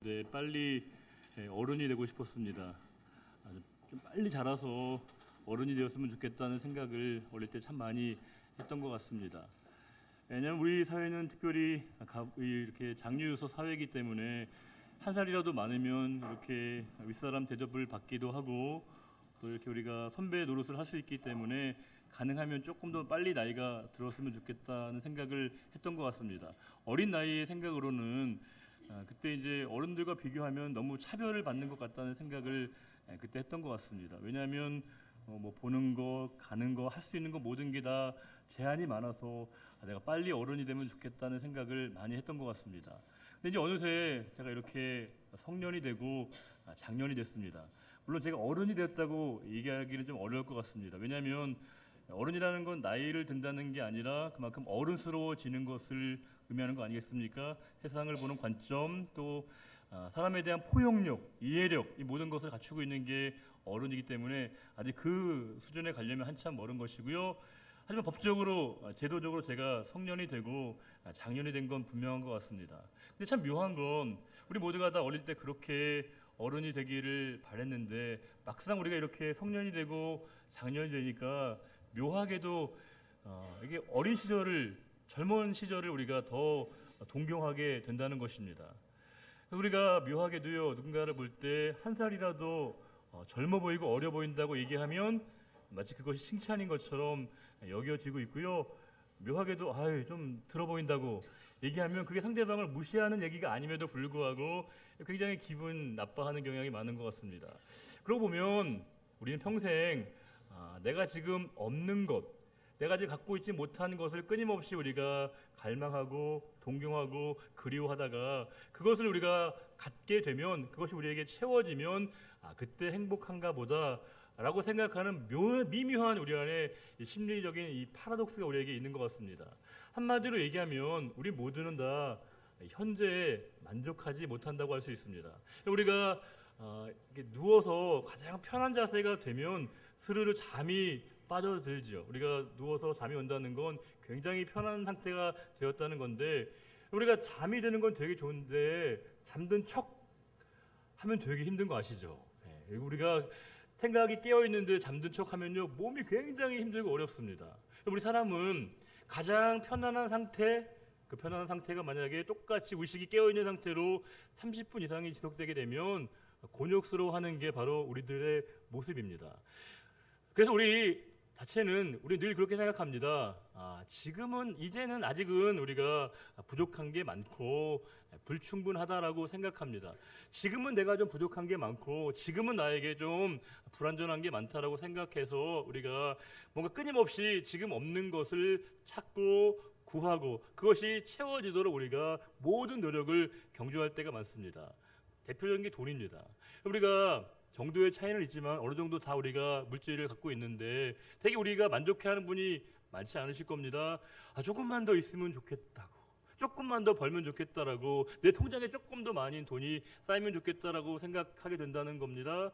네, 빨리 어른이 되고 싶었습니다. 좀 빨리 자라서 어른이 되었으면 좋겠다는 생각을 어릴 때 참 많이 했던 것 같습니다. 왜냐하면 우리 사회는 특별히 이렇게 장유유서 사회이기 때문에 한 살이라도 많으면 이렇게 윗사람 대접을 받기도 하고 또 이렇게 우리가 선배 노릇을 할 수 있기 때문에 가능하면 조금 더 빨리 나이가 들었으면 좋겠다는 생각을 했던 것 같습니다. 어린 나이의 생각으로는 그때 이제 어른들과 비교하면 너무 차별을 받는 것 같다는 생각을 그때 했던 것 같습니다. 왜냐하면 뭐 보는 거, 가는 거, 할 수 있는 거 모든 게 다 제한이 많아서 내가 빨리 어른이 되면 좋겠다는 생각을 많이 했던 것 같습니다. 근데 이제 어느새 제가 이렇게 성년이 되고 장년이 됐습니다. 물론 제가 어른이 됐다고 얘기하기는 좀 어려울 것 같습니다. 왜냐하면 어른이라는 건 나이를 든다는 게 아니라 그만큼 어른스러워지는 것을 의미하는 거 아니겠습니까? 세상을 보는 관점, 또 사람에 대한 포용력, 이해력, 이 모든 것을 갖추고 있는 게 어른이기 때문에 아직 그 수준에 가려면 한참 멀은 것이고요. 하지만 법적으로, 제도적으로 제가 성년이 되고 장년이 된 건 분명한 것 같습니다. 근데 참 묘한 건 우리 모두가 다 어릴 때 그렇게 어른이 되기를 바랬는데 막상 우리가 이렇게 성년이 되고 장년이 되니까 묘하게도 이게 어린 시절을, 젊은 시절을 우리가 더 동경하게 된다는 것입니다. 우리가 묘하게도요, 누군가를 볼 때 한 살이라도 젊어 보이고 어려 보인다고 얘기하면 마치 그것이 칭찬인 것처럼 여겨지고 있고요. 묘하게도 좀 들어 보인다고 얘기하면 그게 상대방을 무시하는 얘기가 아님에도 불구하고 굉장히 기분 나빠하는 경향이 많은 것 같습니다. 그러고 보면 우리는 평생 내가 지금 없는 것, 내가 지금 갖고 있지 못한 것을 끊임없이 우리가 갈망하고 동경하고 그리워하다가 그것을 우리가 갖게 되면, 그것이 우리에게 채워지면 그때 행복한가 보다 라고 생각하는 미묘한 우리 안에 심리적인 이 파라독스가 우리에게 있는 것 같습니다. 한마디로 얘기하면 우리 모두는 다 현재에 만족하지 못한다고 할 수 있습니다. 우리가 이렇게 누워서 가장 편한 자세가 되면 스르르 잠이 빠져들죠. 우리가 누워서 잠이 온다는 건 굉장히 편한 상태가 되었다는 건데, 우리가 잠이 드는 건 되게 좋은데 잠든 척 하면 되게 힘든 거 아시죠? 우리가 생각이 깨어 있는데 잠든 척 하면요, 몸이 굉장히 힘들고 어렵습니다. 우리 사람은 가장 편안한 상태, 그 편안한 상태가 만약에 똑같이 의식이 깨어 있는 상태로 30분 이상이 지속되게 되면 곤욕스러워하는 게 바로 우리들의 모습입니다. 그래서 우리 자체는 우리 늘 그렇게 생각합니다. 이제는 아직은 우리가 부족한 게 많고 불충분하다라고 생각합니다. 지금은 내가 좀 부족한 게 많고 지금은 나에게 좀 불완전한 게 많다라고 생각해서 우리가 뭔가 끊임없이 지금 없는 것을 찾고 구하고 그것이 채워지도록 우리가 모든 노력을 경주할 때가 많습니다. 대표적인 게 돈입니다. 우리가 정도의 차이는 있지만 어느 정도 다 우리가 물질을 갖고 있는데 되게 우리가 만족해하는 분이 많지 않으실 겁니다. 조금만 더 있으면 좋겠다고, 조금만 더 벌면 좋겠다라고, 내 통장에 조금 더 많이 돈이 쌓이면 좋겠다라고 생각하게 된다는 겁니다.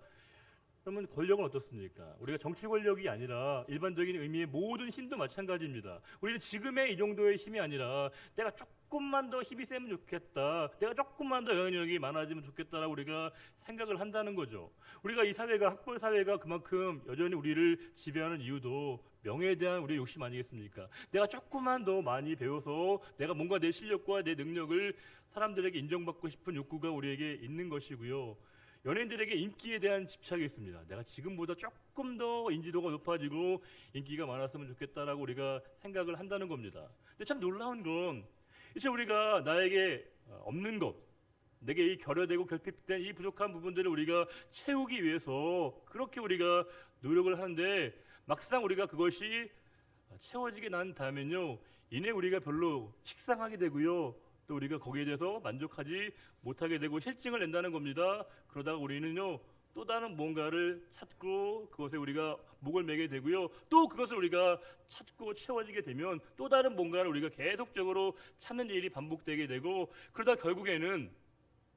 그러면 권력은 어떻습니까? 우리가 정치 권력이 아니라 일반적인 의미의 모든 힘도 마찬가지입니다. 우리는 지금의 이 정도의 힘이 아니라 내가 조금만 더 힘이 세면 좋겠다, 내가 조금만 더 영향력이 많아지면 좋겠다라고 우리가 생각을 한다는 거죠. 우리가 이 사회가, 학벌 사회가 그만큼 여전히 우리를 지배하는 이유도 명예에 대한 우리의 욕심 아니겠습니까? 내가 조금만 더 많이 배워서 내가 뭔가 내 실력과 내 능력을 사람들에게 인정받고 싶은 욕구가 우리에게 있는 것이고요. 연예인들에게 인기에 대한 집착이 있습니다. 내가 지금보다 조금 더 인지도가 높아지고 인기가 많았으면 좋겠다라고 우리가 생각을 한다는 겁니다. 근데 참 놀라운 건 이제 우리가 나에게 없는 것, 내게 이 결여되고 결핍된 이 부족한 부분들을 우리가 채우기 위해서 그렇게 우리가 노력을 하는데 막상 우리가 그것이 채워지게 난 다음엔요, 이내 우리가 별로 식상하게 되고요, 또 우리가 거기에 대해서 만족하지 못하게 되고 실증을 낸다는 겁니다. 그러다가 우리는요, 또 다른 뭔가를 찾고 그것에 우리가 목을 매게 되고요, 또 그것을 우리가 찾고 채워지게 되면 또 다른 뭔가를 우리가 계속적으로 찾는 일이 반복되게 되고, 그러다 결국에는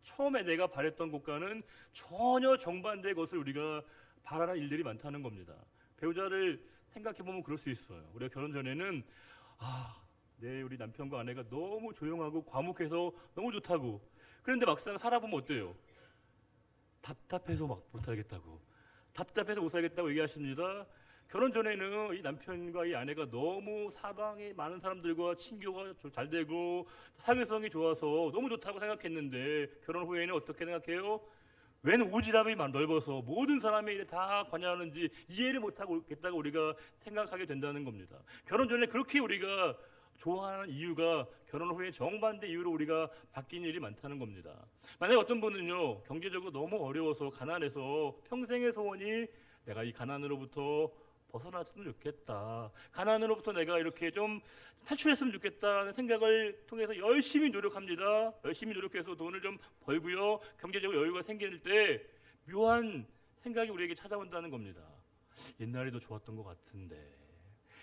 처음에 내가 바랬던 것과는 전혀 정반대의 것을 우리가 바라는 일들이 많다는 겁니다. 배우자를 생각해 보면 그럴 수 있어요. 우리가 결혼 전에는 우리 남편과 아내가 너무 조용하고 과묵해서 너무 좋다고, 그런데 막상 살아보면 어때요? 답답해서 막 못하겠다고, 답답해서 못 살겠다고 얘기하십니다. 결혼 전에는 이 남편과 이 아내가 너무 사방에 많은 사람들과 친교가 잘 되고 사교성이 좋아서 너무 좋다고 생각했는데, 결혼 후에는 어떻게 생각해요? 웬 오지랖이 넓어서 모든 사람이 다 관여하는지 이해를 못하고 있겠다고 우리가 생각하게 된다는 겁니다. 결혼 전에 그렇게 우리가 좋아하는 이유가 결혼 후에 정반대 이유로 우리가 바뀐 일이 많다는 겁니다. 만약에 어떤 분은요, 경제적으로 너무 어려워서 가난해서 평생의 소원이 내가 이 가난으로부터 벗어났으면 좋겠다, 가난으로부터 내가 이렇게 좀 탈출했으면 좋겠다는 생각을 통해서 열심히 노력합니다. 열심히 노력해서 돈을 좀 벌고요, 경제적으로 여유가 생길 때 묘한 생각이 우리에게 찾아온다는 겁니다. 옛날에 더 좋았던 것 같은데,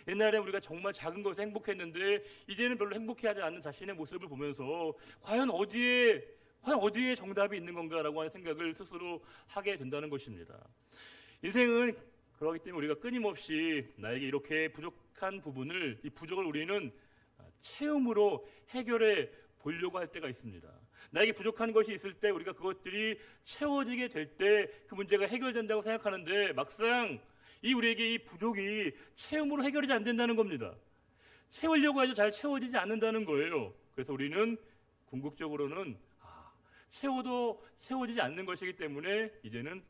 옛날에 우리가 정말 작은 것에 행복했는데 이제는 별로 행복해하지 않는 자신의 모습을 보면서 과연 어디에 정답이 있는 건가라고 하는 생각을 스스로 하게 된다는 것입니다. 인생은 그렇기 때문에 우리가 끊임없이 나에게 이렇게 부족한 부분을, 이 부족을 우리는 체험으로 해결해 보려고 할 때가 있습니다. 나에게 부족한 것이 있을 때 우리가 그것들이 채워지게 될 때 그 문제가 해결된다고 생각하는데, 막상 우리에게 이 부족이 체험으로 해결이 안 된다는 겁니다. 채우려고 해도 잘 채워지지 않는다는 거예요. 그래서 우리는 궁극적으로는 채워도 채워지지 않는 것이기 때문에 이제는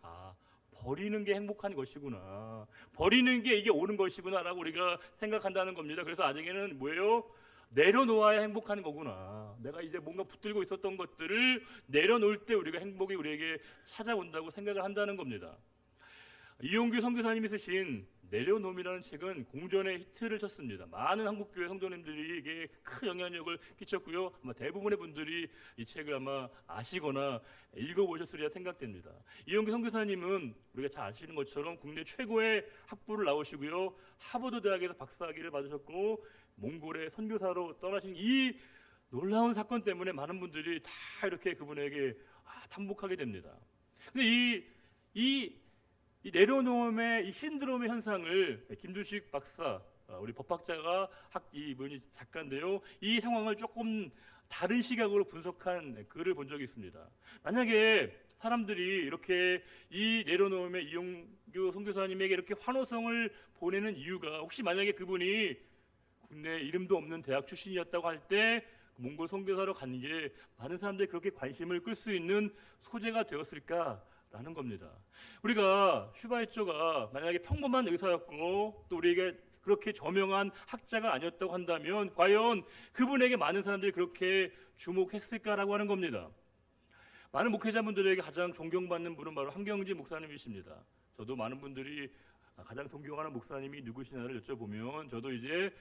버리는 게 행복한 것이구나, 버리는 게 이게 옳은 것이구나라고 우리가 생각한다는 겁니다. 그래서 나중에는 뭐예요? 내려놓아야 행복한 거구나. 내가 이제 뭔가 붙들고 있었던 것들을 내려놓을 때 우리가 행복이 우리에게 찾아온다고 생각을 한다는 겁니다. 이용규 선교사님이 쓰신 내려놓음이라는 책은 공전의 히트를 쳤습니다. 많은 한국교회 성도님들이 이게 큰 영향력을 끼쳤고요. 아마 대부분의 분들이 이 책을 아마 아시거나 읽어보셨으리라 생각됩니다. 이용규 선교사님은 우리가 잘 아시는 것처럼 국내 최고의 학부를 나오시고요, 하버드 대학에서 박사학위를 받으셨고 몽골의 선교사로 떠나신 이 놀라운 사건 때문에 많은 분들이 다 이렇게 그분에게 탐복하게 됩니다. 근데 이 내려놓음의 이 신드롬의 현상을 김두식 박사, 우리 법학자가 이분이 작가인데요, 이 상황을 조금 다른 시각으로 분석한 글을 본 적이 있습니다. 만약에 사람들이 이렇게 이 내려놓음의 이용규 선교사님에게 이렇게 환호성을 보내는 이유가, 혹시 만약에 그분이 국내 이름도 없는 대학 출신이었다고 할 때 몽골 선교사로 간 게 많은 사람들이 그렇게 관심을 끌 수 있는 소재가 되었을까? 라는 겁니다. 우리가 슈바이처가 만약에 평범한 의사였고 또 우리에게 그렇게 저명한 학자가 아니었다고 한다면 과연 그분에게 많은 사람들이 그렇게 주목했을까라고 하는 겁니다. 많은 목회자분들에게 가장 존경받는 분은 바로 한경진 목사님이십니다. 저도 많은 분들이 가장 존경하는 목사님이 누구시냐를 여쭤보면 저도 이제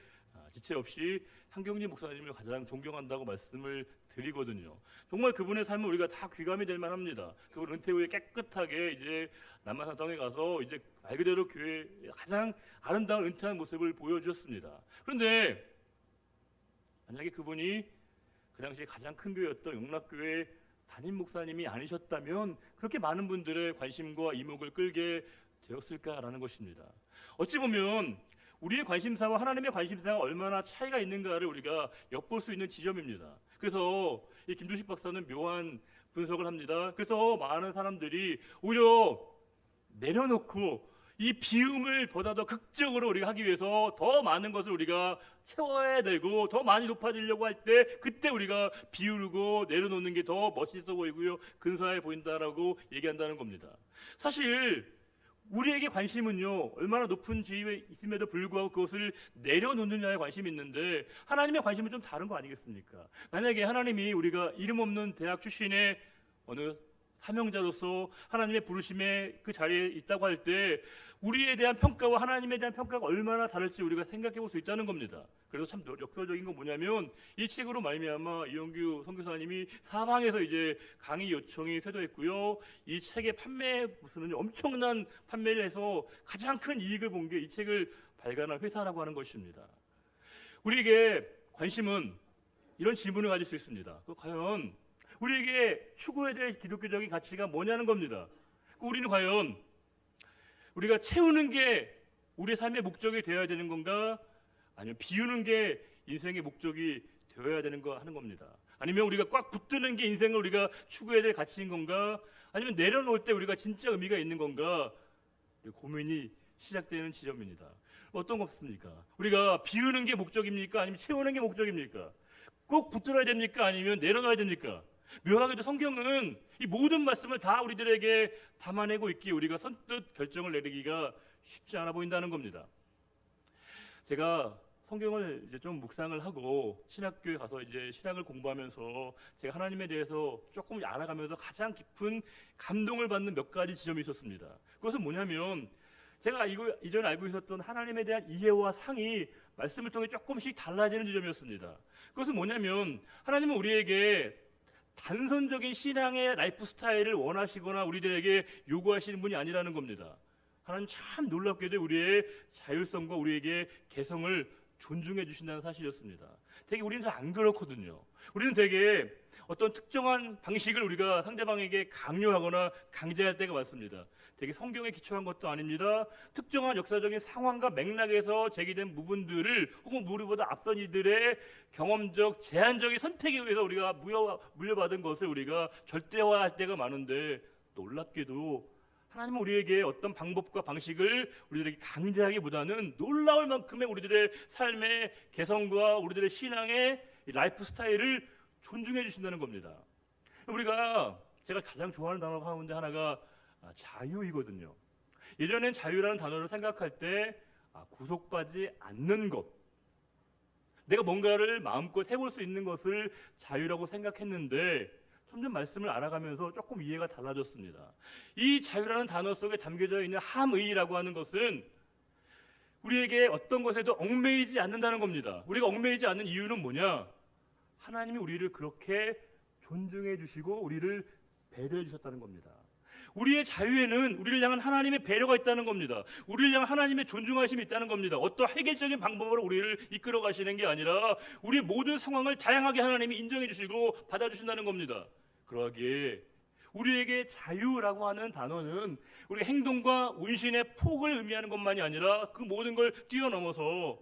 지체 없이 한경진 목사님을 가장 존경한다고 말씀을 드리거든요. 정말 그분의 삶은 우리가 다 귀감이 될 만합니다. 그분 은퇴 후에 깨끗하게 이제 남한산성에 가서 이제 말 그대로 교회의 가장 아름다운 은퇴한 모습을 보여주셨습니다. 그런데 만약에 그분이 그 당시에 가장 큰 교회였던 영락교회 담임 목사님이 아니셨다면 그렇게 많은 분들의 관심과 이목을 끌게 되었을까라는 것입니다. 어찌 보면 우리의 관심사와 하나님의 관심사가 얼마나 차이가 있는가를 우리가 엿볼 수 있는 지점입니다. 그래서 이 김두식 박사는 묘한 분석을 합니다. 그래서 많은 사람들이 오히려 내려놓고 이 비움을 보다 더 극적으로 우리가 하기 위해서 더 많은 것을 우리가 채워야 되고 더 많이 높아지려고 할 때 그때 우리가 비우고 내려놓는 게 더 멋있어 보이고요, 근사해 보인다라고 얘기한다는 겁니다. 사실 우리에게 관심은요, 얼마나 높은 지위에 있음에도 불구하고 그것을 내려놓느냐에 관심이 있는데 하나님의 관심은 좀 다른 거 아니겠습니까? 만약에 하나님이 우리가 이름 없는 대학 출신의 어느 사명자로서 하나님의 부르심에 그 자리에 있다고 할 때 우리에 대한 평가와 하나님에 대한 평가가 얼마나 다를지 우리가 생각해 볼 수 있다는 겁니다. 그래서 참 역설적인 건 뭐냐면 이 책으로 말미암아 이용규 선교사님이 사방에서 이제 강의 요청이 쇄도했고요, 이 책의 판매 무슨 엄청난 판매를 해서 가장 큰 이익을 본 게 이 책을 발간한 회사라고 하는 것입니다. 우리에게 관심은 이런 질문을 가질 수 있습니다. 과연 우리에게 추구해야 될 기독교적인 가치가 뭐냐는 겁니다. 우리는 과연 우리가 채우는 게 우리의 삶의 목적이 되어야 되는 건가, 아니면 비우는 게 인생의 목적이 되어야 되는 거 하는 겁니다. 아니면 우리가 꽉 붙드는 게 인생을 우리가 추구해야 될 가치인 건가? 아니면 내려놓을 때 우리가 진짜 의미가 있는 건가? 고민이 시작되는 지점입니다. 어떤 거 없습니까? 우리가 비우는 게 목적입니까? 아니면 채우는 게 목적입니까? 꼭 붙들어야 됩니까? 아니면 내려놔야 됩니까? 묘하게도 성경은 이 모든 말씀을 다 우리들에게 담아내고 있기에 우리가 선뜻 결정을 내리기가 쉽지 않아 보인다는 겁니다. 제가 성경을 이제 좀 묵상을 하고 신학교에 가서 이제 신학을 공부하면서 제가 하나님에 대해서 조금 알아가면서 가장 깊은 감동을 받는 몇 가지 지점이 있었습니다. 그것은 뭐냐면 제가 이전에 알고 있었던 하나님에 대한 이해와 상이 말씀을 통해 조금씩 달라지는 지점이었습니다. 그것은 뭐냐면 하나님은 우리에게 단선적인 신앙의 라이프 스타일을 원하시거나 우리들에게 요구하시는 분이 아니라는 겁니다. 하나님 참 놀랍게도 우리의 자율성과 우리에게 개성을 존중해 주신다는 사실이었습니다. 되게 우리는 잘 안 그렇거든요. 우리는 되게 어떤 특정한 방식을 우리가 상대방에게 강요하거나 강제할 때가 많습니다. 되게 성경에 기초한 것도 아닙니다. 특정한 역사적인 상황과 맥락에서 제기된 부분들을 혹은 우리보다 앞선 이들의 경험적 제한적인 선택에 의해서 우리가 물려받은 것을 우리가 절대화할 때가 많은데 놀랍게도 하나님은 우리에게 어떤 방법과 방식을 우리들에게 강제하기보다는 놀라울 만큼의 우리들의 삶의 개성과 우리들의 신앙의 라이프 스타일을 존중해 주신다는 겁니다. 제가 가장 좋아하는 단어 가운데 하나가 자유이거든요. 예전엔 자유라는 단어를 생각할 때 구속받지 않는 것, 내가 뭔가를 마음껏 해볼 수 있는 것을 자유라고 생각했는데 점점 말씀을 알아가면서 조금 이해가 달라졌습니다. 이 자유라는 단어 속에 담겨져 있는 함의라고 하는 것은 우리에게 어떤 것에도 얽매이지 않는다는 겁니다. 우리가 얽매이지 않는 이유는 뭐냐? 하나님이 우리를 그렇게 존중해 주시고 우리를 배려해 주셨다는 겁니다. 우리의 자유에는 우리를 향한 하나님의 배려가 있다는 겁니다. 우리를 향한 하나님의 존중하심이 있다는 겁니다. 어떤 획일적인 방법으로 우리를 이끌어 가시는 게 아니라 우리의 모든 상황을 다양하게 하나님이 인정해 주시고 받아주신다는 겁니다. 그러기에 우리에게 자유라고 하는 단어는 우리 행동과 운신의 폭을 의미하는 것만이 아니라 그 모든 걸 뛰어넘어서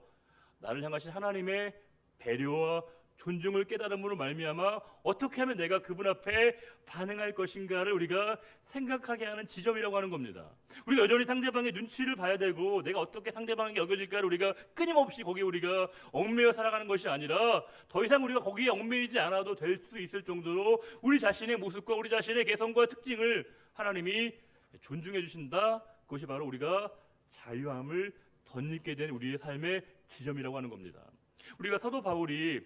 나를 향하신 하나님의 배려와 존중을 깨달음으로 말미암아 어떻게 하면 내가 그분 앞에 반응할 것인가를 우리가 생각하게 하는 지점이라고 하는 겁니다. 우리가 여전히 상대방의 눈치를 봐야 되고 내가 어떻게 상대방에게 여겨질까를 우리가 끊임없이 거기에 우리가 얽매여 살아가는 것이 아니라 더 이상 우리가 거기에 얽매이지 않아도 될 수 있을 정도로 우리 자신의 모습과 우리 자신의 개성과 특징을 하나님이 존중해 주신다. 그것이 바로 우리가 자유함을 덧입게 된 우리의 삶의 지점이라고 하는 겁니다. 우리가 사도 바울이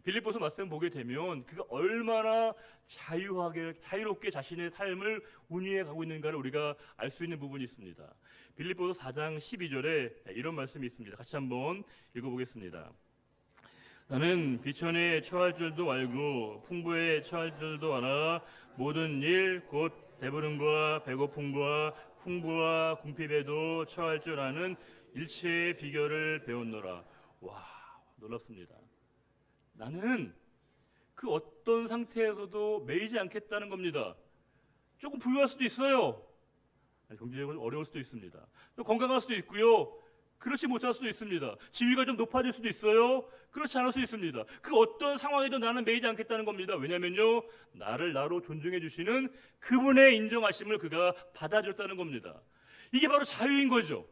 빌립보서 말씀 보게 되면 그가 얼마나 자유롭게 자신의 삶을 운유해 가고 있는가를 우리가 알 수 있는 부분이 있습니다. 빌립보서 4장 12절에 이런 말씀이 있습니다. 같이 한번 읽어보겠습니다. 나는 비천에 처할 줄도 알고 풍부에 처할 줄도 알아 모든 일 곧 배부름과 배고픔과 풍부와 궁핍에도 처할 줄 아는 일체의 비결을 배웠노라. 와, 놀랍습니다. 나는 그 어떤 상태에서도 매이지 않겠다는 겁니다. 조금 부유할 수도 있어요. 경제적으로 어려울 수도 있습니다. 또 건강할 수도 있고요. 그렇지 못할 수도 있습니다. 지위가 좀 높아질 수도 있어요. 그렇지 않을 수 있습니다. 그 어떤 상황에도 나는 매이지 않겠다는 겁니다. 왜냐하면요, 나를 나로 존중해 주시는 그분의 인정하심을 그가 받아줬다는 겁니다. 이게 바로 자유인 거죠.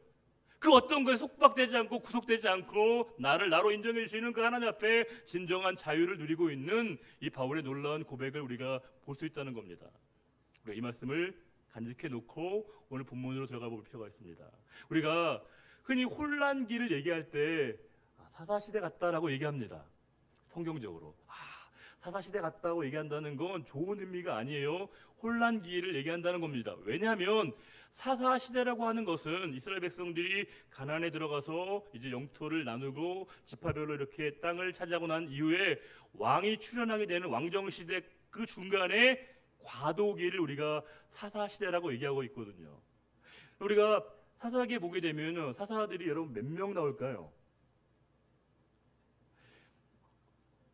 그 어떤 것에 속박되지 않고 구속되지 않고 나를 나로 인정해 주시는 그 하나님 앞에 진정한 자유를 누리고 있는 이 바울의 놀라운 고백을 우리가 볼 수 있다는 겁니다. 우리가 이 말씀을 간직해 놓고 오늘 본문으로 들어가 볼 필요가 있습니다. 우리가 흔히 혼란기를 얘기할 때 사사시대 같다라고 얘기합니다. 통경적으로 사사시대 같다고 얘기한다는 건 좋은 의미가 아니에요. 혼란기를 얘기한다는 겁니다. 왜냐하면 사사시대라고 하는 것은 이스라엘 백성들이 가나안에 들어가서 이제 영토를 나누고 지파별로 이렇게 땅을 차지하고 난 이후에 왕이 출현하게 되는 왕정시대 그 중간에 과도기를 우리가 사사시대라고 얘기하고 있거든요. 우리가 사사기에 보게 되면 사사들이 여러분 몇 명 나올까요?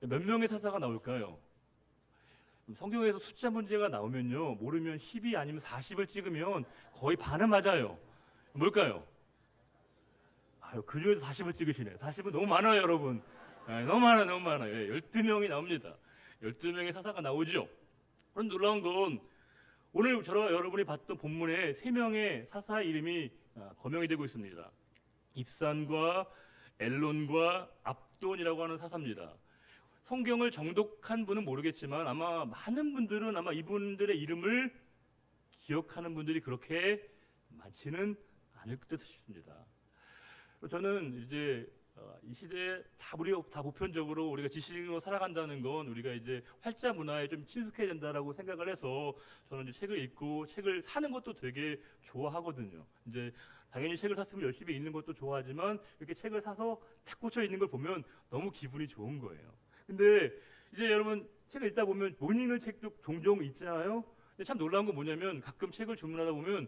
몇 명의 사사가 나올까요? 성경에서 숫자 문제가 나오면요, 모르면 10이 아니면 40을 찍으면 거의 반은 맞아요. 뭘까요? 그 중에서 40을 찍으시네. 40은 너무 많아요, 여러분. 너무 많아요. 12명이 나옵니다. 12명의 사사가 나오죠. 그런데 놀라운 건 오늘 저와 여러분이 봤던 본문에 3명의 사사 이름이 거명이 되고 있습니다. 입산과 엘론과 압돈이라고 하는 사사입니다. 성경을 정독한 분은 모르겠지만 아마 많은 분들은 아마 이분들의 이름을 기억하는 분들이 그렇게 많지는 않을 듯 싶습니다. 저는 이제 이 시대에 다 보편적으로 우리가 지식인으로 살아간다는 건 우리가 이제 활자 문화에 좀 친숙해야 된다라고 생각을 해서 저는 이제 책을 읽고 책을 사는 것도 되게 좋아하거든요. 이제 당연히 책을 샀으면 열심히 읽는 것도 좋아하지만 이렇게 책을 사서 탁 꽂혀 있는 걸 보면 너무 기분이 좋은 거예요. 근데 이제 여러분 책을 읽다 보면 못 읽는 책도 종종 있잖아요. 근데 참 놀라운 건 뭐냐면 가끔 책을 주문하다 보면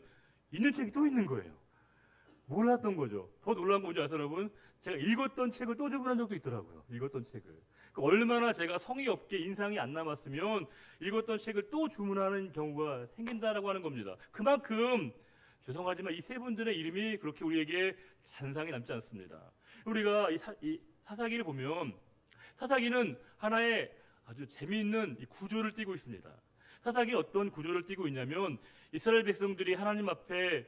있는 책이 또 있는 거예요. 몰랐던 거죠. 더 놀라운 건 뭔지 아세요, 여러분? 제가 읽었던 책을 또 주문한 적도 있더라고요. 읽었던 책을. 얼마나 제가 성의 없게 인상이 안 남았으면 읽었던 책을 또 주문하는 경우가 생긴다라고 하는 겁니다. 그만큼 죄송하지만 이 세 분들의 이름이 그렇게 우리에게 잔상이 남지 않습니다. 우리가 이 사사기를 보면 사사기는 하나의 아주 재미있는 이 구조를 띠고 있습니다. 사사기는 어떤 구조를 띠고 있냐면 이스라엘 백성들이 하나님 앞에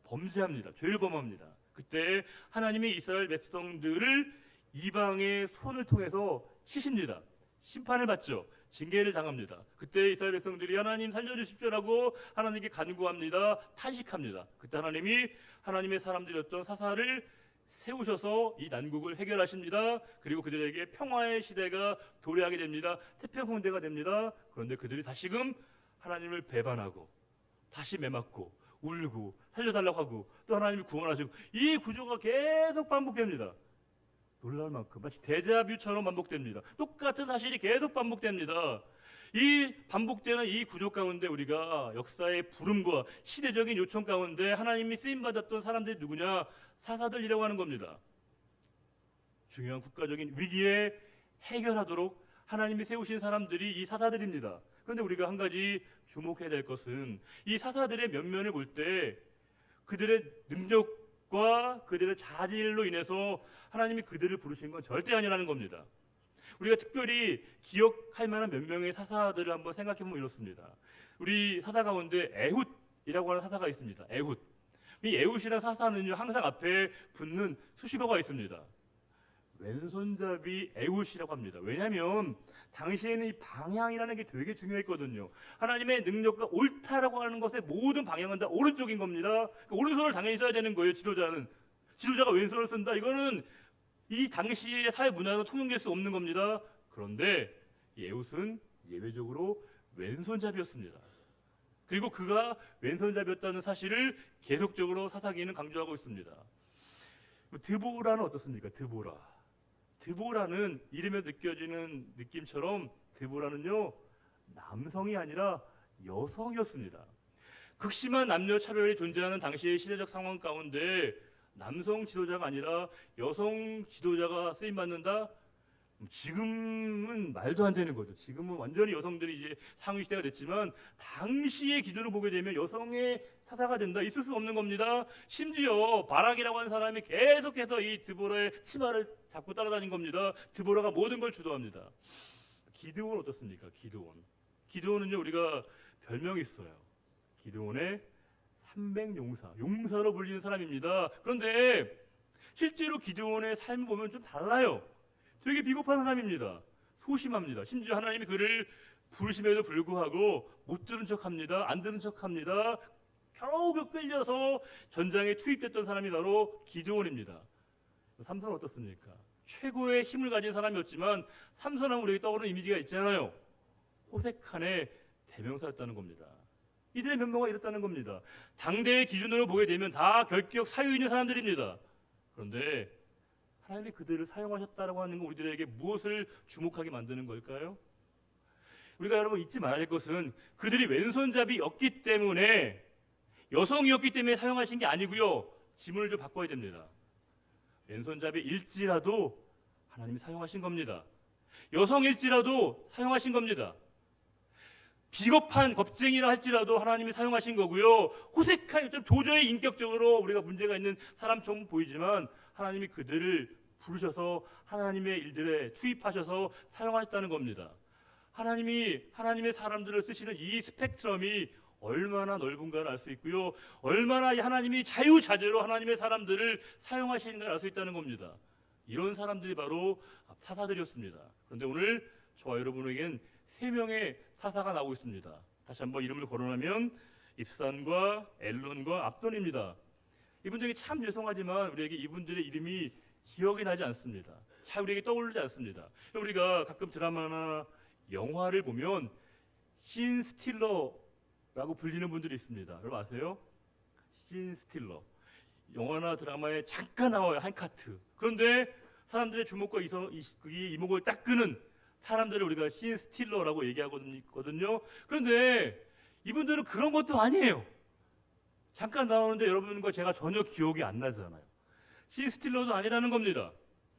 범죄합니다. 죄를 범합니다. 그때 하나님이 이스라엘 백성들을 이방의 손을 통해서 치십니다. 심판을 받죠. 징계를 당합니다. 그때 이스라엘 백성들이 하나님 살려주십시오라고 하나님께 간구합니다. 탄식합니다. 그때 하나님이 하나님의 사람들이었던 사사를 세우셔서 이 난국을 해결하십니다. 그리고 그들에게 평화의 시대가 도래하게 됩니다. 태평성대가 됩니다. 그런데 그들이 다시금 하나님을 배반하고 다시 매맞고 울고 살려달라고 하고 또 하나님이 구원하시고 이 구조가 계속 반복됩니다. 놀랄 만큼 마치 데자뷰처럼 반복됩니다. 똑같은 사실이 계속 반복됩니다. 이 반복되는 이 구조 가운데 우리가 역사의 부름과 시대적인 요청 가운데 하나님이 쓰임받았던 사람들이 누구냐? 사사들이라고 하는 겁니다. 중요한 국가적인 위기에 해결하도록 하나님이 세우신 사람들이 이 사사들입니다. 그런데 우리가 한 가지 주목해야 될 것은 이 사사들의 면면을 볼 때 그들의 능력과 그들의 자질로 인해서 하나님이 그들을 부르신 건 절대 아니라는 겁니다. 우리가 특별히 기억할 만한 몇 명의 사사들을 한번 생각해 보면 이렇습니다. 우리 사사 가운데 에훗이라고 하는 사사가 있습니다. 에훗. 이 에훗이라는 사사는요 항상 앞에 붙는 수식어가 있습니다. 왼손잡이 에훗이라고 합니다. 왜냐하면 당시에는 이 방향이라는 게 되게 중요했거든요. 하나님의 능력과 옳다라고 하는 것의 모든 방향은 다 오른쪽인 겁니다. 오른손을 당연히 써야 되는 거예요. 지도자가 왼손을 쓴다. 이거는 이 당시의 사회 문화는 통용될 수 없는 겁니다. 그런데 이 에훗은 예외적으로 왼손잡이였습니다. 그리고 그가 왼손잡이였다는 사실을 계속적으로 사사기는 강조하고 있습니다. 드보라는 어떻습니까? 드보라는 이름에 느껴지는 느낌처럼 드보라는요 남성이 아니라 여성이었습니다. 극심한 남녀 차별이 존재하는 당시의 시대적 상황 가운데 남성 지도자가 아니라 여성 지도자가 쓰임 받는다? 지금은 말도 안 되는 거죠. 지금은 완전히 여성들이 이제 상위 시대가 됐지만 당시의 기준을 보게 되면 여성의 사사가 된다. 있을 수 없는 겁니다. 심지어 바락이라고 하는 사람이 계속해서 이 드보라의 치마를 잡고 따라다닌 겁니다. 드보라가 모든 걸 주도합니다. 기드온 어떻습니까? 기드온은요 우리가 별명이 있어요. 기드온의 300용사, 용사로 불리는 사람입니다. 그런데 실제로 기드온의 삶을 보면 좀 달라요. 되게 비겁한 사람입니다. 소심합니다. 심지어 하나님이 그를 부르심에도 불구하고 못 들은 척합니다. 안 들은 척합니다. 겨우 끌려서 전장에 투입됐던 사람이 바로 기드온입니다. 삼손은 어떻습니까? 최고의 힘을 가진 사람이었지만 삼손하면 우리에게 떠오르는 이미지가 있잖아요. 호색한의 대명사였다는 겁니다. 이들의 면모가 이렇다는 겁니다. 당대의 기준으로 보게 되면 다 결격 사유 있는 사람들입니다. 그런데 하나님이 그들을 사용하셨다고 하는 건 우리들에게 무엇을 주목하게 만드는 걸까요? 우리가 여러분 잊지 말아야 될 것은 그들이 왼손잡이였기 때문에 여성이었기 때문에 사용하신 게 아니고요. 지문을 좀 바꿔야 됩니다. 왼손잡이일지라도 하나님이 사용하신 겁니다. 여성일지라도 사용하신 겁니다. 비겁한 겁쟁이라 할지라도 하나님이 사용하신 거고요. 호색한 좀 도저히 인격적으로 우리가 문제가 있는 사람처럼 보이지만 하나님이 그들을 부르셔서 하나님의 일들에 투입하셔서 사용하셨다는 겁니다. 하나님의 사람들을 쓰시는 이 스펙트럼이 얼마나 넓은가를 알 수 있고요. 얼마나 하나님이 자유자재로 하나님의 사람들을 사용하시는가를 알 수 있다는 겁니다. 이런 사람들이 바로 사사들이었습니다. 그런데 오늘 저와 여러분에겐 3명의 사사가 나오고 있습니다. 다시 한번 이름을 거론하면 입산과 엘론과 압돈입니다. 이분들에게 참 죄송하지만 우리에게 이분들의 이름이 기억이 나지 않습니다. 잘 우리에게 떠오르지 않습니다. 우리가 가끔 드라마나 영화를 보면 신 스틸러라고 불리는 분들이 있습니다. 여러분 아세요? 신 스틸러. 영화나 드라마에 잠깐 나와요. 한 카트. 그런데 사람들의 주목과 이목을 딱 끄는 사람들을 우리가 신 스틸러라고 얘기하거든요. 그런데 이분들은 그런 것도 아니에요. 잠깐 나오는데 여러분과 제가 전혀 기억이 안 나잖아요. 신 스틸러도 아니라는 겁니다.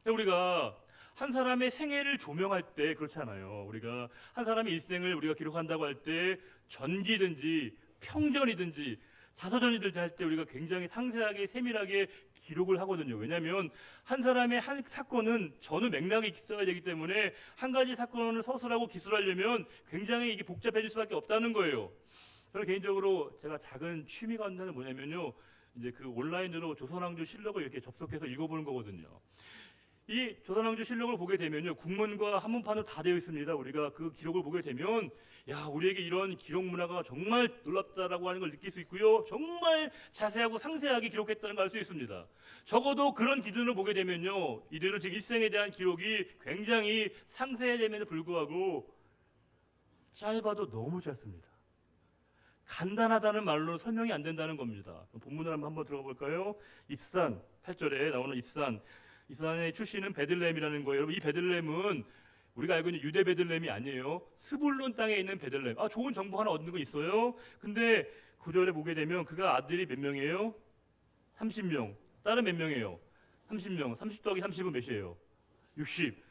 우리가 한 사람의 생애를 조명할 때 그렇잖아요. 우리가 한 사람의 일생을 우리가 기록한다고 할 때 전기든지 평전이든지 자서전이든지 할 때 우리가 굉장히 상세하게 세밀하게 기록을 하거든요. 왜냐하면 한 사람의 한 사건은 전후 맥락이 있어야 되기 때문에 한 가지 사건을 서술하고 기술하려면 굉장히 이게 복잡해질 수밖에 없다는 거예요. 저는 개인적으로 제가 작은 취미가 있는 뭐냐면요, 이제 그 온라인으로 조선왕조 실록을 이렇게 접속해서 읽어보는 거거든요. 이 조선왕조 실록을 보게 되면요, 국문과 한문판으로 다 되어 있습니다. 우리가 그 기록을 보게 되면 야, 우리에게 이런 기록 문화가 정말 놀랍다라고 하는 걸 느낄 수 있고요, 정말 자세하고 상세하게 기록했다는 걸 알 수 있습니다. 적어도 그런 기준을 보게 되면요, 이들은 즉 일생에 대한 기록이 굉장히 상세됨에도 불구하고 짧아도 너무 짧습니다. 간단하다는 말로 설명이 안 된다는 겁니다. 본문을 한번 들어가 볼까요? 입산 8절에 나오는 입산의 출신은 베들레헴이라는 거예요. 여러분, 이 베들레헴은 우리가 알고 있는 유대 베들레헴이 아니에요. 스불론 땅에 있는 베들레헴. 좋은 정보 하나 얻는 거 있어요. 근데 9절에 보게 되면 그가 아들이 몇 명이에요? 30명. 딸은 몇 명이에요? 30명. 30 더하기 30은 몇이에요? 60.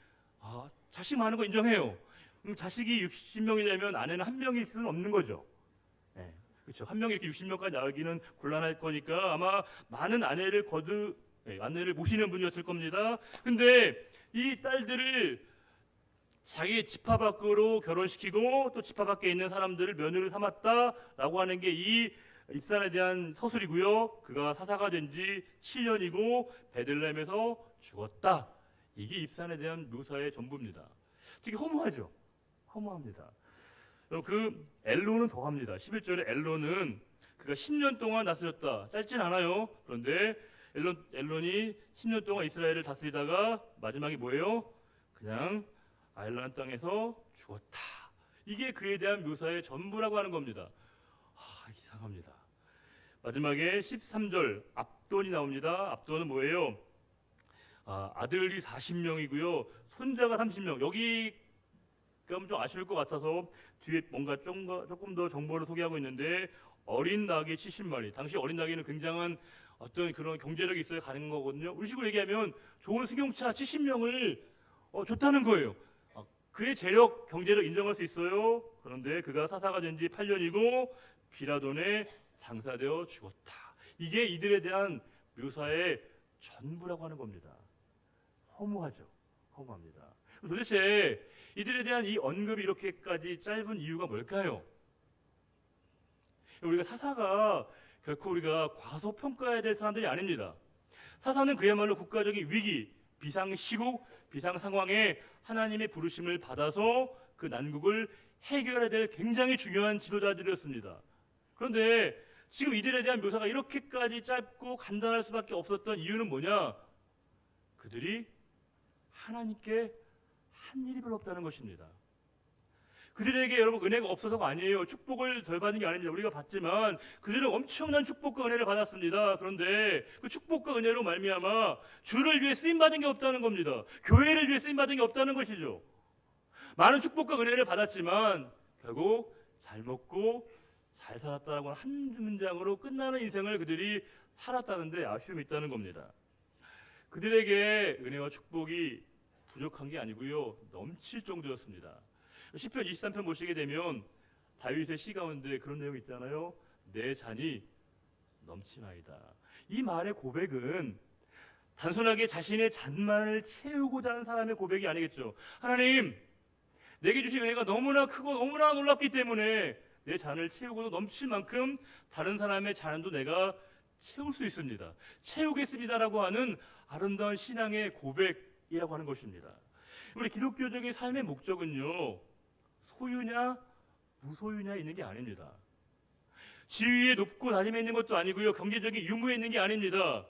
자식 많은 거 인정해요. 자식이 60명이 되면 아내는 한 명일 수는 없는 거죠. 네, 그렇죠. 한 명이 이렇게 60명까지 나오기는 곤란할 거니까 아마 많은 아내를 모시는 분이었을 겁니다. 근데 이 딸들을 자기 지파 밖으로 결혼시키고 또 지파 밖에 있는 사람들을 며느리 삼았다라고 하는 게 이 입산에 대한 서술이고요. 그가 사사가 된 지 7년이고 베들레헴에서 죽었다. 이게 입산에 대한 묘사의 전부입니다. 되게 허무하죠. 허무합니다. 그 엘론은 더합니다. 11절에 엘론은 그가 10년 동안 다스렸다. 짧진 않아요. 그런데 엘론이 10년 동안 이스라엘을 다스리다가 마지막에 뭐예요? 그냥 아일란 땅에서 죽었다. 이게 그에 대한 묘사의 전부라고 하는 겁니다. 이상합니다. 마지막에 13절 압돈이 나옵니다. 압돈은 뭐예요? 아들이 40명이고요. 손자가 30명. 여기 좀 아쉬울 것 같아서 뒤에 뭔가 조금 더 정보를 소개하고 있는데 어린 낙이 70마리. 당시 어린 낙에는 굉장한 어떤 그런 경제력이 있어야 가는 거거든요. 우리 식으로 얘기하면 좋은 승용차 70명을 줬다는 거예요. 그의 재력, 경제력 인정할 수 있어요. 그런데 그가 사사가 된 지 8년이고 비라돈에 장사되어 죽었다. 이게 이들에 대한 묘사의 전부라고 하는 겁니다. 허무하죠. 허무합니다. 도대체 이들에 대한 이 언급이 이렇게까지 짧은 이유가 뭘까요? 우리가 사사가 결코 우리가 과소평가해야 될 사람들이 아닙니다. 사사는 그야말로 국가적인 위기, 비상시국, 비상상황에 하나님의 부르심을 받아서 그 난국을 해결해야 될 굉장히 중요한 지도자들이었습니다. 그런데 지금 이들에 대한 묘사가 이렇게까지 짧고 간단할 수밖에 없었던 이유는 뭐냐? 그들이 하나님께 한 일이 별로 없다는 것입니다. 그들에게 여러분 은혜가 없어서가 아니에요. 축복을 덜 받은 게 아닙니다. 우리가 받지만 그들은 엄청난 축복과 은혜를 받았습니다. 그런데 그 축복과 은혜로 말미암아 주를 위해 쓰임 받은 게 없다는 겁니다. 교회를 위해 쓰임 받은 게 없다는 것이죠. 많은 축복과 은혜를 받았지만 결국 잘 먹고 잘 살았다라고 한 문장으로 끝나는 인생을 그들이 살았다는데 아쉬움이 있다는 겁니다. 그들에게 은혜와 축복이 부족한 게 아니고요, 넘칠 정도였습니다. 시편 23편 보시게 되면 다윗의 시 가운데 그런 내용이 있잖아요. 내 잔이 넘치나이다. 이 말의 고백은 단순하게 자신의 잔만을 채우고자 하는 사람의 고백이 아니겠죠. 하나님, 내게 주신 은혜가 너무나 크고 너무나 놀랍기 때문에 내 잔을 채우고도 넘칠 만큼 다른 사람의 잔도 내가 채울 수 있습니다. 채우겠습니다라고 하는 아름다운 신앙의 고백이라고 하는 것입니다. 우리 기독교적인 삶의 목적은요, 소유냐 무소유냐 있는 게 아닙니다. 지위에 높고 낮음에 있는 것도 아니고요, 경제적인 유무에 있는 게 아닙니다.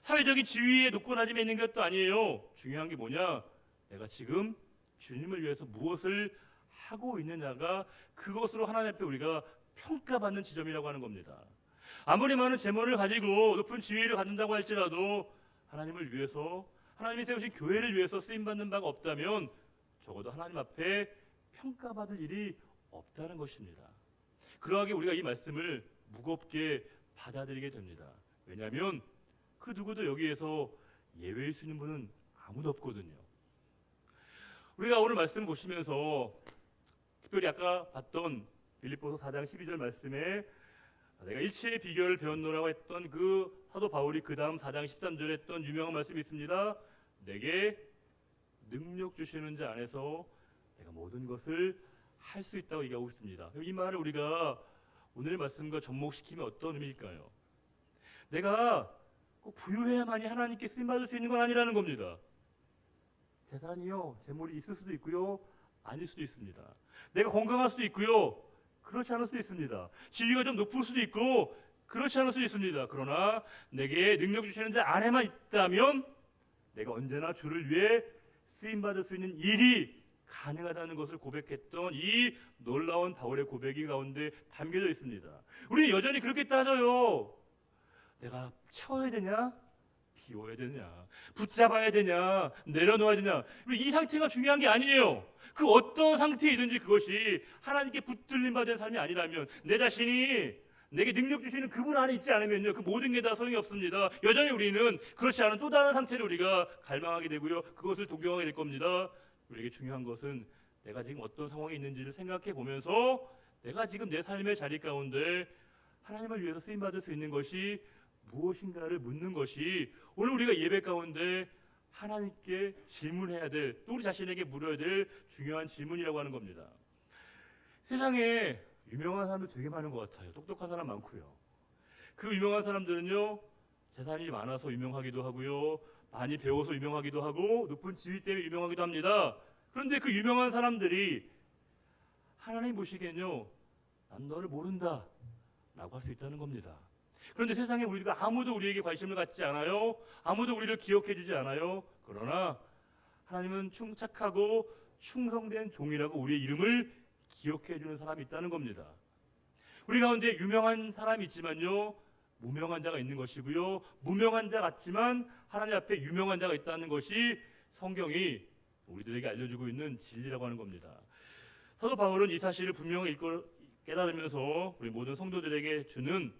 사회적인 지위에 높고 낮음에 있는 것도 아니에요. 중요한 게 뭐냐? 내가 지금 주님을 위해서 무엇을 하고 있느냐가 그것으로 하나님 앞에 우리가 평가받는 지점이라고 하는 겁니다. 아무리 많은 재물을 가지고 높은 지위를 갖는다고 할지라도 하나님을 위해서, 하나님이 세우신 교회를 위해서 쓰임받는 바가 없다면 적어도 하나님 앞에 평가받을 일이 없다는 것입니다. 그러하게 우리가 이 말씀을 무겁게 받아들이게 됩니다. 왜냐하면 그 누구도 여기에서 예외일 수 있는 분은 아무도 없거든요. 우리가 오늘 말씀 보시면서 특별히 아까 봤던 빌립보서 4장 12절 말씀에 내가 일체의 비결을 배웠노라고 했던 그 사도 바울이 그 다음 4장 13절에 했던 유명한 말씀이 있습니다. 내게 능력 주시는 자 안에서 내가 모든 것을 할 수 있다고 얘기하고 있습니다. 이 말을 우리가 오늘 말씀과 접목시키면 어떤 의미일까요? 내가 꼭 부유해야만이 하나님께 쓰임받을 수 있는 건 아니라는 겁니다. 재산이요, 재물이 있을 수도 있고요, 아닐 수도 있습니다. 내가 건강할 수도 있고요, 그렇지 않을 수도 있습니다. 지위가 좀 높을 수도 있고 그렇지 않을 수도 있습니다. 그러나 내게 능력 주시는 자 안에만 있다면 내가 언제나 주를 위해 쓰임받을 수 있는 일이 가능하다는 것을 고백했던 이 놀라운 바울의 고백이 가운데 담겨져 있습니다. 우리는 여전히 그렇게 따져요. 내가 채워야 되냐? 비워야 되냐? 붙잡아야 되냐? 내려놓아야 되냐? 이 상태가 중요한 게 아니에요. 그 어떤 상태이든지 그것이 하나님께 붙들림 받은 삶이 아니라면, 내 자신이 내게 능력 주시는 그분 안에 있지 않으면요, 그 모든 게 다 소용이 없습니다. 여전히 우리는 그렇지 않은 또 다른 상태를 우리가 갈망하게 되고요, 그것을 동경하게 될 겁니다. 우리에게 중요한 것은 내가 지금 어떤 상황에 있는지를 생각해 보면서 내가 지금 내 삶의 자리 가운데 하나님을 위해서 쓰임 받을 수 있는 것이 무엇인가를 묻는 것이 오늘 우리가 예배 가운데 하나님께 질문해야 될, 또 우리 자신에게 물어야 될 중요한 질문이라고 하는 겁니다. 세상에 유명한 사람들 되게 많은 것 같아요. 똑똑한 사람 많고요. 그 유명한 사람들은요, 재산이 많아서 유명하기도 하고요, 많이 배워서 유명하기도 하고 높은 지위 때문에 유명하기도 합니다. 그런데 그 유명한 사람들이 하나님 보시기엔요, 난 너를 모른다 라고 할 수 있다는 겁니다. 그런데 세상에 우리가 아무도 우리에게 관심을 갖지 않아요. 아무도 우리를 기억해 주지 않아요. 그러나 하나님은 착하고 충성된 종이라고 우리의 이름을 기억해 주는 사람이 있다는 겁니다. 우리 가운데 유명한 사람이 있지만요, 무명한 자가 있는 것이고요, 무명한 자 같지만 하나님 앞에 유명한 자가 있다는 것이 성경이 우리들에게 알려주고 있는 진리라고 하는 겁니다. 사도 바울은 이 사실을 분명히 깨달으면서 우리 모든 성도들에게 주는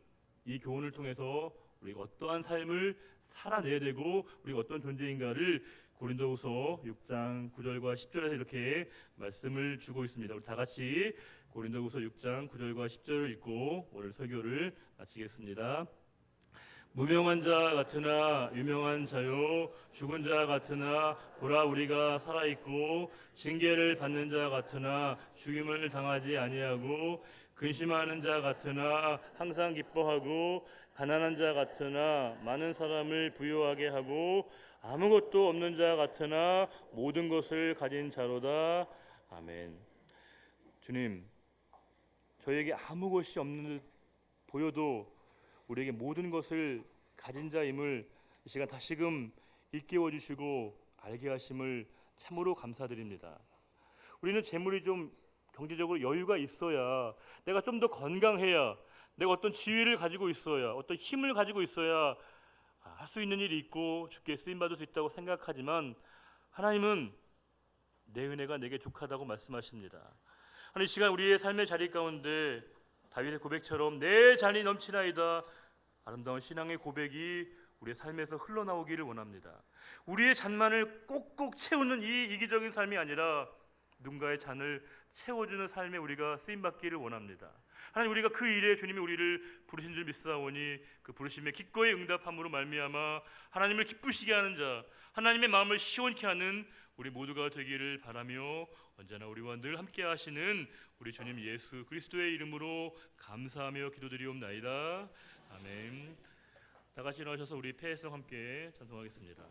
이 교훈을 통해서 우리가 어떠한 삶을 살아내야 되고 우리가 어떤 존재인가를 고린도후서 6장 9절과 10절에서 이렇게 말씀을 주고 있습니다. 우리 다 같이 고린도후서 6장 9절과 10절을 읽고 오늘 설교를 마치겠습니다. 무명한 자 같으나 유명한 자요, 죽은 자 같으나 보라 우리가 살아있고, 징계를 받는 자 같으나 죽임을 당하지 아니하고, 근심하는 자 같으나 항상 기뻐하고, 가난한 자 같으나 많은 사람을 부유하게 하고, 아무것도 없는 자 같으나 모든 것을 가진 자로다. 아멘. 주님, 저에게 아무 것이 없는 듯 보여도 우리에게 모든 것을 가진 자임을 이 시간 다시금 일깨워 주시고 알게 하심을 참으로 감사드립니다. 우리는 재물이 좀 경제적으로 여유가 있어야, 내가 좀 더 건강해야, 내가 어떤 지위를 가지고 있어야, 어떤 힘을 가지고 있어야 할 수 있는 일이 있고 주께 쓰임받을 수 있다고 생각하지만, 하나님은 내 은혜가 내게 족하다고 말씀하십니다. 하나님, 이 시간 우리의 삶의 자리 가운데 다윗의 고백처럼 내 잔이 넘치나이다, 아름다운 신앙의 고백이 우리의 삶에서 흘러나오기를 원합니다. 우리의 잔만을 꼭꼭 채우는 이 이기적인 삶이 아니라 누군가의 잔을 채워주는 삶에 우리가 쓰임받기를 원합니다. 하나님, 우리가 그 일에 주님이 우리를 부르신 줄 믿사오니 그 부르심에 기꺼이 응답함으로 말미암아 하나님을 기쁘시게 하는 자, 하나님의 마음을 시원케 하는 우리 모두가 되기를 바라며 언제나 우리와 늘 함께 하시는 우리 주님 예수 그리스도의 이름으로 감사하며 기도드리옵나이다. 아멘. 다 같이 일어나셔서 우리 폐회성 함께 찬송하겠습니다.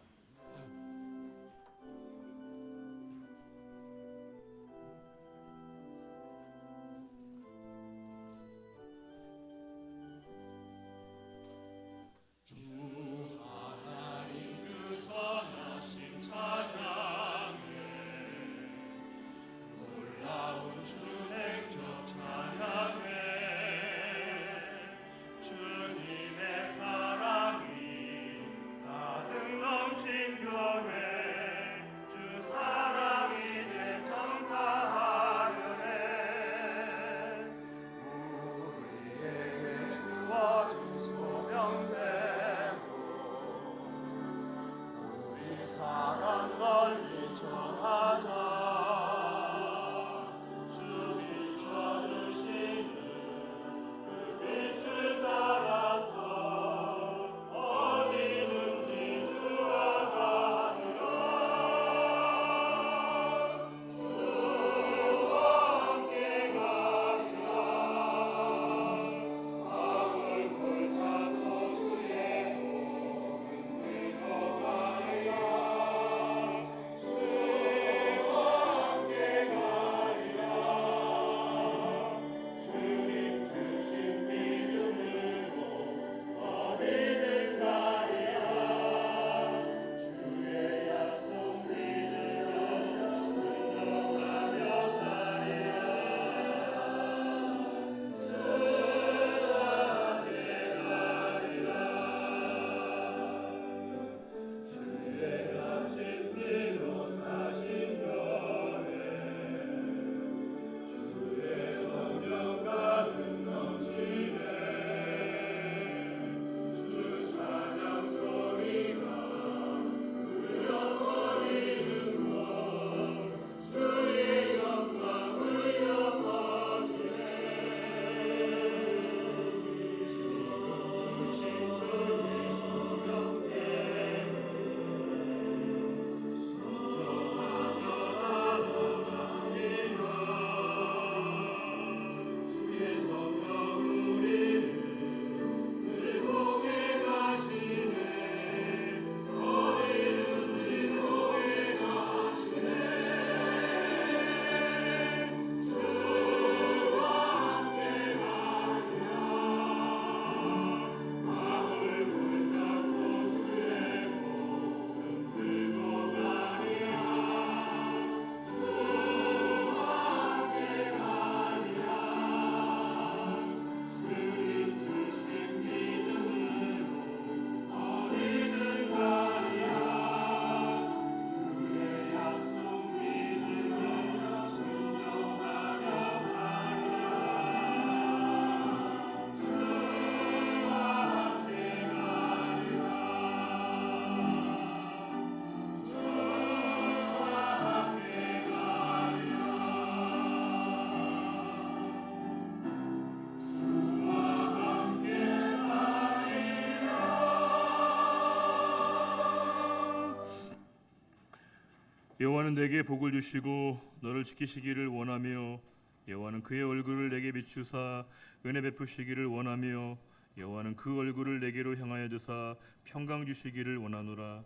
여호와는 내게 복을 주시고 너를 지키시기를 원하며 여호와는 그의 얼굴을 내게 비추사 은혜 베푸시기를 원하며 여호와는 그 얼굴을 내게로 향하여 드사 평강 주시기를 원하노라.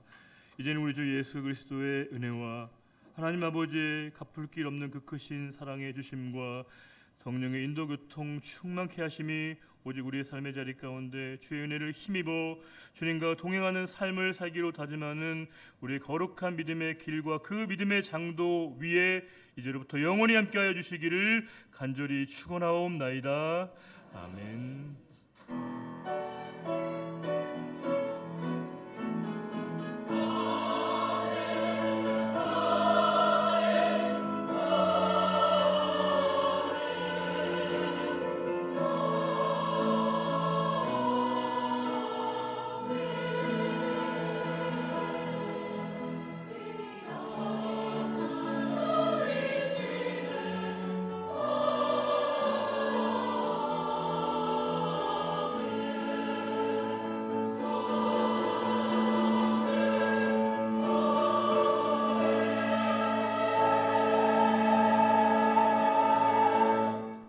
이제는 우리 주 예수 그리스도의 은혜와 하나님 아버지의 갚을 길 없는 그 크신 사랑의 주심과 성령의 인도 교통 충만케 하심이 오직 우리의 삶의 자리 가운데 주의 은혜를 힘입어 주님과 동행하는 삶을 살기로 다짐하는 우리의 거룩한 믿음의 길과 그 믿음의 장도 위에 이제로부터 영원히 함께하여 주시기를 간절히 축원하옵나이다. 아멘.